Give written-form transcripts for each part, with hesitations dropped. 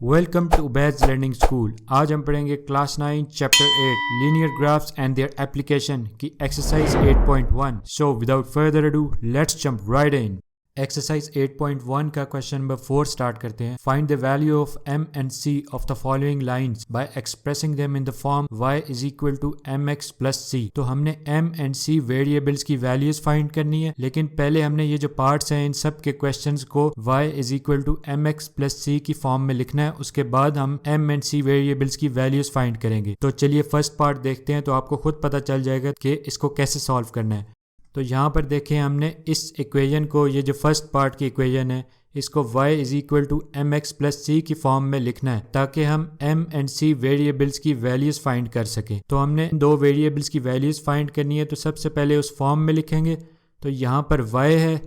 Welcome to Ubaid learning school. आज हम पढ़ेंगे class 9 chapter 8 linear graphs and their application की exercise 8.1। So without further ado let's jump right in. Exercise 8.1 का question number 4 start करते हैं। Find the value of m and c of the following lines by expressing them in the form y is equal to mx plus c। तो हमने m and c variables की values find करनी है, लेकिन पहले हमने ये जो पार्ट्स हैं इन सब के क्वेश्चंस को y is equal to mx plus c की फॉर्म में लिखना है। उसके बाद हम m and c वेरिएबल्स की वैल्यूज फाइंड करेंगे। तो चलिए फर्स्ट पार्ट देखते हैं, तो आपको खुद पता चल जाएगा कि इसको कैसे सॉल्व करना है। तो यहाँ पर देखें, हमने इस इक्वेशन को, ये जो फर्स्ट पार्ट की इक्वेशन है, इसको y is equal to M X plus C की फॉर्म में लिखना है ताकि हम m एंड c वेरिएबल्स की वैल्यूज फाइंड कर सकें। तो हमने दो वेरिएबल्स की वैल्यूज फाइंड करनी है, तो सबसे पहले उस फॉर्म में लिखेंगे। तो यहाँ पर y है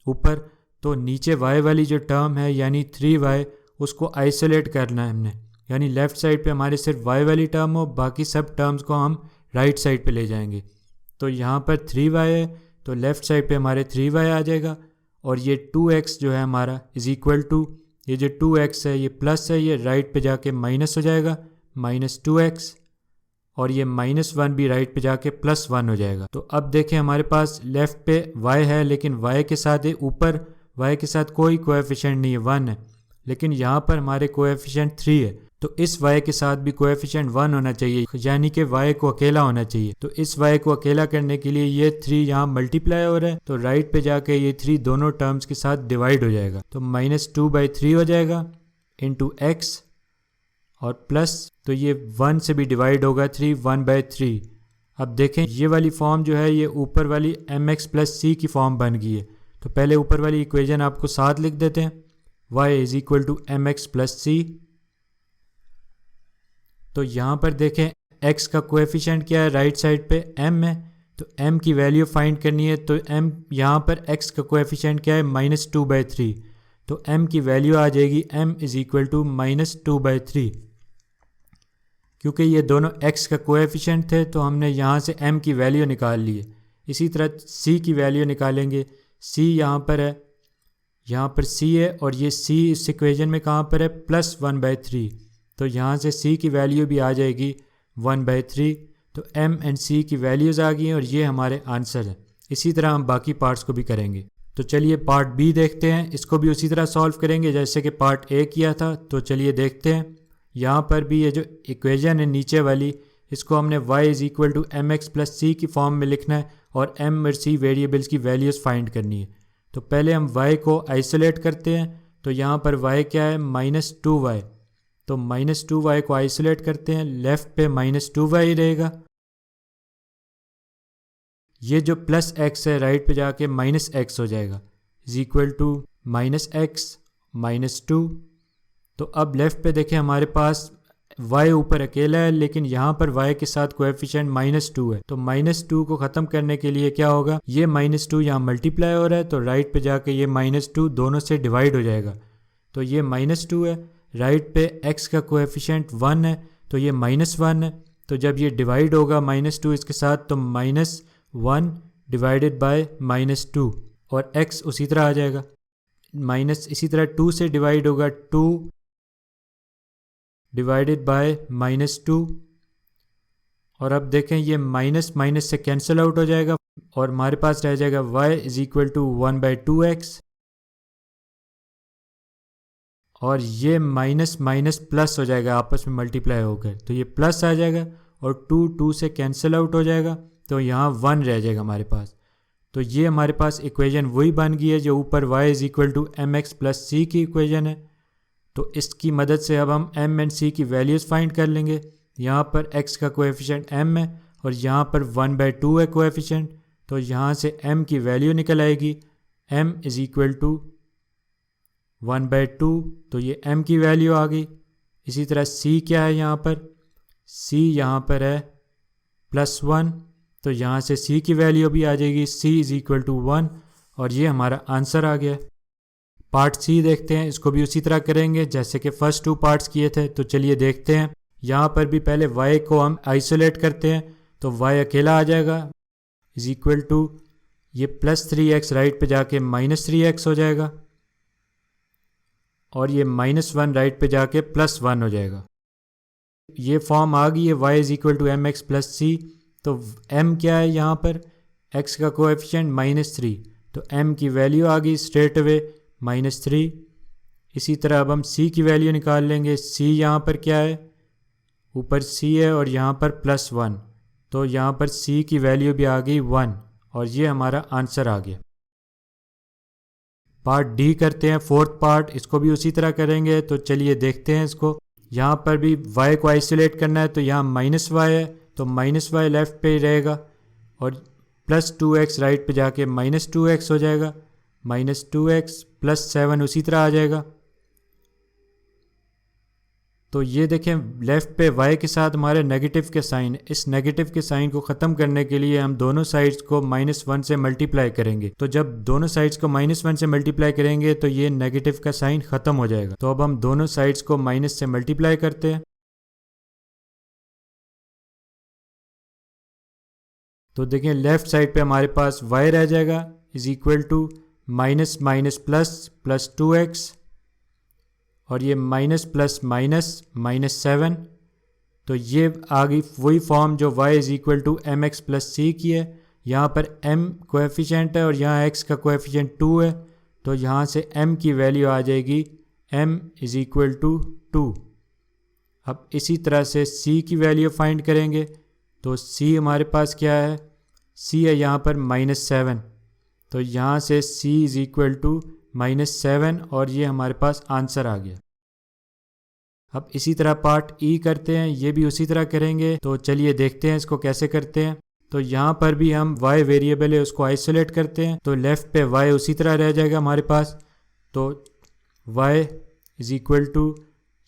ऊपर, तो नीचे y वाली जो टर्म है यानी 3y, उसको आइसोलेट करना है हमने, यानी लेफ्ट साइड पे हमारे सिर्फ y वाली टर्म हो, बाकी सब टर्म्स को हम राइट साइड पे ले जाएंगे। तो यहाँ पर 3y है, तो लेफ़्ट साइड पे हमारे 3y आ जाएगा, और ये 2x जो है हमारा इज़ इक्वल टू, ये जो 2x है ये प्लस है, ये राइट पे जाके माइनस हो जाएगा, माइनस 2x, और ये -1 भी राइट पे जाके +1 हो जाएगा। तो अब देखें हमारे पास लेफ़्ट पे y है, लेकिन y के साथ ऊपर y के साथ कोई कोएफिशिएंट नहीं है, 1 है, लेकिन यहाँ पर हमारे कोएफिशिएंट 3 है। तो इस y के साथ भी कोएफिशिएंट 1 होना चाहिए, यानी कि y को अकेला होना चाहिए। तो इस y को अकेला करने के लिए ये 3 यहाँ मल्टीप्लाई हो रहा है, तो राइट पे जाके ये 3 दोनों टर्म्स के साथ डिवाइड हो जाएगा। तो -2/3 हो जाएगा इंटू x, और प्लस, तो ये 1 से भी डिवाइड होगा 3, 1/3। अब देखें ये वाली फॉर्म जो है ये ऊपर वाली mx प्लस c की फॉर्म बन गई है। तो पहले ऊपर वाली इक्वेशन आपको साथ लिख देते हैं, y is equal to mx plus c। तो यहाँ पर देखें x का कोएफिशिएंट क्या है, राइट साइड पे m है, तो m की वैल्यू फाइंड करनी है। तो m यहाँ पर x का कोएफिशिएंट क्या है, -2/3, तो m की वैल्यू आ जाएगी m इज इक्वल टू -2/3। क्योंकि ये दोनों x का कोएफिशिएंट थे, तो हमने यहाँ से m की वैल्यू निकाल ली है। इसी तरह c की वैल्यू निकालेंगे। c यहाँ पर है, यहाँ पर c है, और ये c इस इक्वेशन में कहाँ पर है, +1/3, तो यहाँ से c की वैल्यू भी आ जाएगी 1/3। तो m एंड c की वैल्यूज़ आ गई हैं, और ये हमारे आंसर है। इसी तरह हम बाकी पार्ट्स को भी करेंगे। तो चलिए पार्ट b देखते हैं, इसको भी उसी तरह सॉल्व करेंगे जैसे कि पार्ट a किया था। तो चलिए देखते हैं, यहाँ पर भी ये जो इक्वेशन है नीचे वाली, इसको हमने y is equal to M X plus C की फॉर्म में लिखना है, और m और c वेरिएबल्स की वैल्यूज़ फाइंड करनी है। तो पहले हम y को आइसोलेट करते हैं। तो यहाँ पर y क्या है, -2y, तो -2y को आइसोलेट करते हैं, लेफ्ट पे -2y रहेगा। ये जो प्लस x है राइट पे जाके -x हो जाएगा, इज इक्वल टू -x -2। तो अब लेफ्ट पे देखें हमारे पास y ऊपर अकेला है, लेकिन यहाँ पर y के साथ कोएफिशिएंट -2 है। तो -2 को ख़त्म करने के लिए क्या होगा, ये -2 यहाँ मल्टीप्लाई हो रहा है, तो राइट पे जाके ये -2 दोनों से डिवाइड हो जाएगा। तो ये -2 है, राइट पे x का कोएफिशिएंट 1 है, तो ये -1 है। तो जब ये डिवाइड होगा -2 इसके साथ, तो -1 डिवाइडेड बाय -2, और x उसी तरह आ जाएगा। इसी तरह 2 से डिवाइड होगा, 2 डिवाइडेड बाय -2, और अब देखें ये माइनस माइनस से कैंसिल आउट हो जाएगा, और हमारे पास रह जाएगा y is equal to 1/2x, और ये माइनस माइनस प्लस हो जाएगा आपस में मल्टीप्लाई होकर, तो ये प्लस आ जाएगा, और 2 से कैंसिल आउट हो जाएगा, तो यहाँ 1 रह जाएगा हमारे पास। तो ये हमारे पास इक्वेशन वही बन गई है जो ऊपर y is equal to M X plus C की इक्वेशन है। तो इसकी मदद से अब हम m एंड c की वैल्यूज़ फाइंड कर लेंगे। यहाँ पर x का कोएफिशिएंट m है, और यहाँ पर 1/2 है कोएफिशिएंट, तो यहाँ से m की वैल्यू निकल आएगी, m इज इक्वल टू 1/2, तो ये m की वैल्यू आ गई। इसी तरह c क्या है, यहाँ पर c यहाँ पर है +1, तो यहाँ से c की वैल्यू भी आ जाएगी, c इज इक्वल टू 1, और ये हमारा आंसर आ गया। पार्ट सी देखते हैं, इसको भी उसी तरह करेंगे जैसे कि फर्स्ट 2 पार्ट्स किए थे। तो चलिए देखते हैं, यहाँ पर भी पहले y को हम आइसोलेट करते हैं, तो y अकेला आ जाएगा, इज इक्वल टू ये +3x राइट पे जाके -3x हो जाएगा, और ये -1 राइट पे जाके +1 हो जाएगा। ये फॉर्म आ गई है y is equal to M X plus C. तो m क्या है यहाँ पर, x का कोएफिशिएंट -3, तो m की वैल्यू आ गई स्ट्रेट अवे -3। इसी तरह अब हम c की वैल्यू निकाल लेंगे। c यहाँ पर क्या है, ऊपर c है और यहाँ पर +1, तो यहाँ पर c की वैल्यू भी आ गई 1 और ये हमारा आंसर आ गया। पार्ट डी करते हैं, फोर्थ पार्ट, इसको भी उसी तरह करेंगे। तो चलिए देखते हैं इसको। यहाँ पर भी y को आइसोलेट करना है, तो यहाँ -y है तो -y लेफ्ट पे ही रहेगा और +2x राइट पे जाके -2x हो जाएगा, -2x +7 उसी तरह आ जाएगा। तो ये देखें लेफ़्ट पे y के साथ हमारे नेगेटिव के साइन, इस नेगेटिव के साइन को ख़त्म करने के लिए हम दोनों साइड्स को -1 से मल्टीप्लाई करेंगे। तो जब दोनों साइड्स को -1 से मल्टीप्लाई करेंगे तो ये नेगेटिव का साइन ख़त्म हो जाएगा। तो अब हम दोनों साइड्स को माइनस से मल्टीप्लाई करते हैं। तो देखें लेफ़्ट साइड पे हमारे पास y रह जाएगा is equal to minus minus plus 2x और ये माइनस प्लस -7। तो ये आ गई वही फॉर्म जो y is equal to M X plus C की है। यहाँ पर m कोएफिशिएंट है और यहाँ x का कोएफिशिएंट 2 है, तो यहाँ से m की वैल्यू आ जाएगी m इज़ इक्वल टू 2। अब इसी तरह से c की वैल्यू फाइंड करेंगे। तो c हमारे पास क्या है, c है यहाँ पर -7, तो यहाँ से c इज़ इक्वल टू -7 और ये हमारे पास आंसर आ गया। अब इसी तरह पार्ट ई करते हैं, ये भी उसी तरह करेंगे। तो चलिए देखते हैं इसको कैसे करते हैं। तो यहाँ पर भी हम y वेरिएबल है उसको आइसोलेट करते हैं, तो लेफ़्ट पे y उसी तरह रह जाएगा हमारे पास। तो y इज़ इक्वल टू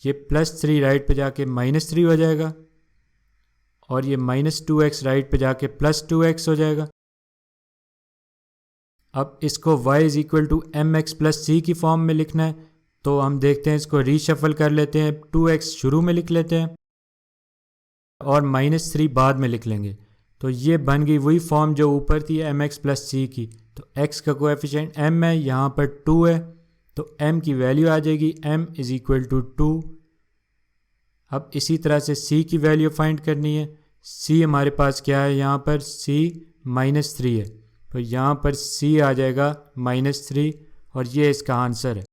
ये +3 राइट पे जाके -3 हो जाएगा और ये -2x राइट पे जाके +2x हो जाएगा। अब इसको y is equal to M X plus C की फॉर्म में लिखना है, तो हम देखते हैं इसको रीशफल कर लेते हैं। 2x शुरू में लिख लेते हैं और -3 बाद में लिख लेंगे। तो ये बन गई वही फॉर्म जो ऊपर थी एम एक्स प्लस सी की। तो x का कोएफिशिएंट m है, यहाँ पर 2 है, तो m की वैल्यू आ जाएगी m इज़ इक्वल टू 2। अब इसी तरह से c की वैल्यू फाइंड करनी है। c हमारे पास क्या है, यहाँ पर c -3 है, तो यहाँ पर c आ जाएगा -3 और ये इसका आंसर है।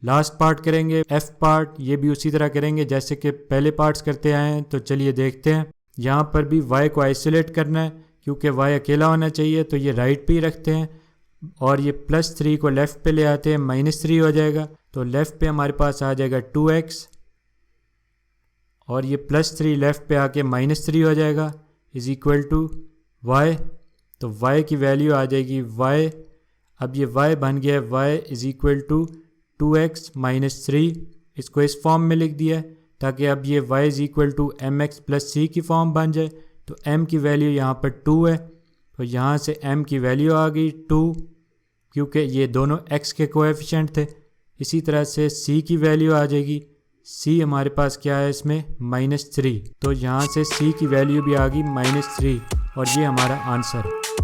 लास्ट पार्ट करेंगे f पार्ट, ये भी उसी तरह करेंगे जैसे कि पहले पार्ट्स करते आए हैं। तो चलिए देखते हैं। यहाँ पर भी y को आइसोलेट करना है, क्योंकि y अकेला होना चाहिए, तो ये राइट पे ही रखते हैं और ये +3 को लेफ़्ट पे ले आते हैं, -3 हो जाएगा। तो लेफ़्ट पे हमारे पास आ जाएगा 2x और ये +3 लेफ़्ट पे आके -3 हो जाएगा इज़ इक्वल टू y। तो y की वैल्यू आ जाएगी y। अब ये y बन गया y is equal to 2x -3, इसको इस फॉर्म में लिख दिया है ताकि अब ये y is equal to M X plus C की फॉर्म बन जाए। तो m की वैल्यू यहाँ पर 2 है, तो यहाँ से m की वैल्यू आ गई 2, क्योंकि ये दोनों x के कोएफिशिएंट थे। इसी तरह से c की वैल्यू आ जाएगी, c हमारे पास क्या है इसमें -3, तो यहाँ से c की वैल्यू भी आ गई -3 और ये हमारा आंसर है।